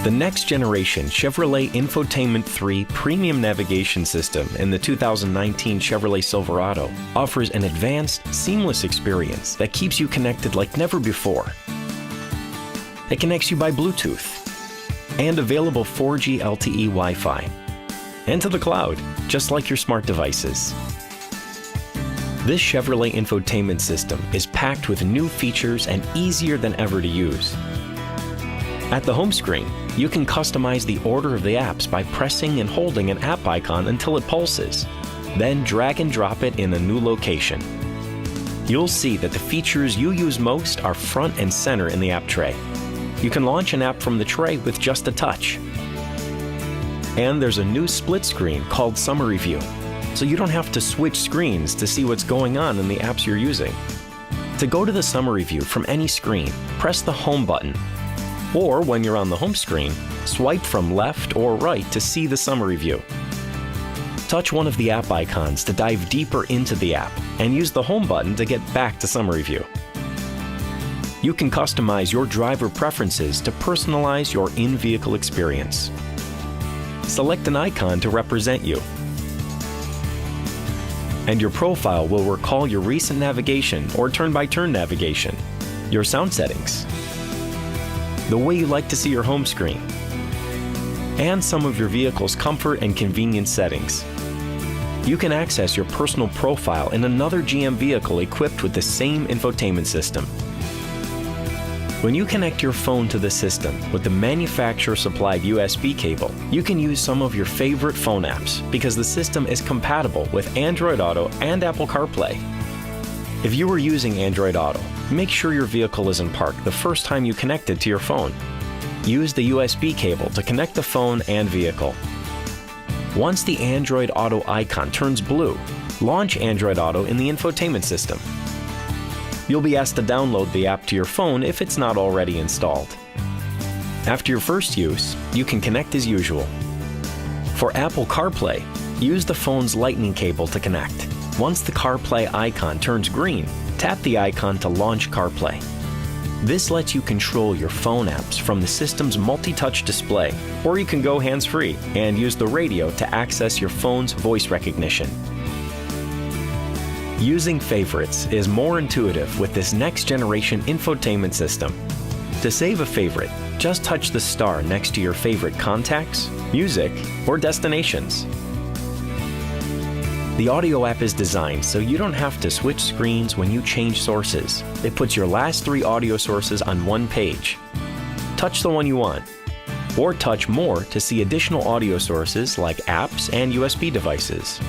The next generation Chevrolet Infotainment 3 premium navigation system in the 2019 Chevrolet Silverado offers an advanced, seamless experience that keeps you connected like never before. It connects you by Bluetooth and available 4G LTE Wi-Fi and to the cloud, just like your smart devices. This Chevrolet infotainment system is packed with new features and easier than ever to use. At the home screen, you can customize the order of the apps by pressing and holding an app icon until it pulses. Then drag and drop it in a new location. You'll see that the features you use most are front and center in the app tray. You can launch an app from the tray with just a touch. And there's a new split screen called Summary View, so you don't have to switch screens to see what's going on in the apps you're using. To go to the Summary View from any screen, press the Home button. Or when you're on the home screen, swipe from left or right to see the Summary View. Touch one of the app icons to dive deeper into the app, and use the Home button to get back to Summary View. You can customize your driver preferences to personalize your in-vehicle experience. Select an icon to represent you. And your profile will recall your recent navigation or turn-by-turn navigation, your sound settings, the way you like to see your home screen, and some of your vehicle's comfort and convenience settings. You can access your personal profile in another GM vehicle equipped with the same infotainment system. When you connect your phone to the system with the manufacturer-supplied USB cable, you can use some of your favorite phone apps because the system is compatible with Android Auto and Apple CarPlay. If you are using Android Auto, make sure your vehicle is in park the first time you connect it to your phone. Use the USB cable to connect the phone and vehicle. Once the Android Auto icon turns blue, launch Android Auto in the infotainment system. You'll be asked to download the app to your phone if it's not already installed. After your first use, you can connect as usual. For Apple CarPlay, use the phone's Lightning cable to connect. Once the CarPlay icon turns green, tap the icon to launch CarPlay. This lets you control your phone apps from the system's multi-touch display, or you can go hands-free and use the radio to access your phone's voice recognition. Using favorites is more intuitive with this next-generation infotainment system. To save a favorite, just touch the star next to your favorite contacts, music, or destinations. The audio app is designed so you don't have to switch screens when you change sources. It puts your last 3 audio sources on one page. Touch the one you want, or touch more to see additional audio sources like apps and USB devices.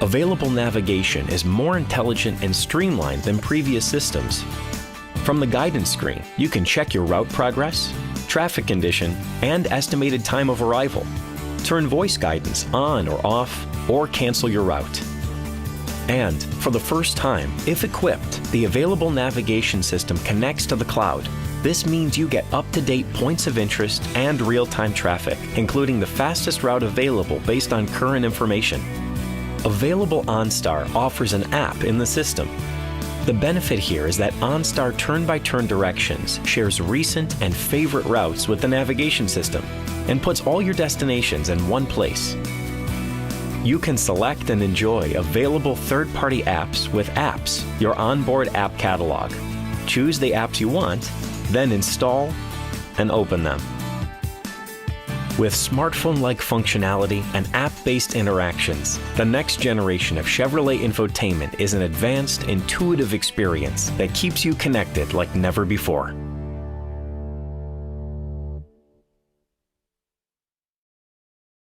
Available navigation is more intelligent and streamlined than previous systems. From the guidance screen, you can check your route progress, traffic condition, and estimated time of arrival. Turn voice guidance on or off, or cancel your route. And for the first time, if equipped, the available navigation system connects to the cloud. This means you get up-to-date points of interest and real-time traffic, including the fastest route available based on current information. Available OnStar offers an app in the system. The benefit here is that OnStar turn-by-turn directions shares recent and favorite routes with the navigation system and puts all your destinations in one place. You can select and enjoy available third-party apps with Apps, your onboard app catalog. Choose the apps you want, then install and open them. With smartphone-like functionality and app-based interactions, the next generation of Chevrolet infotainment is an advanced, intuitive experience that keeps you connected like never before.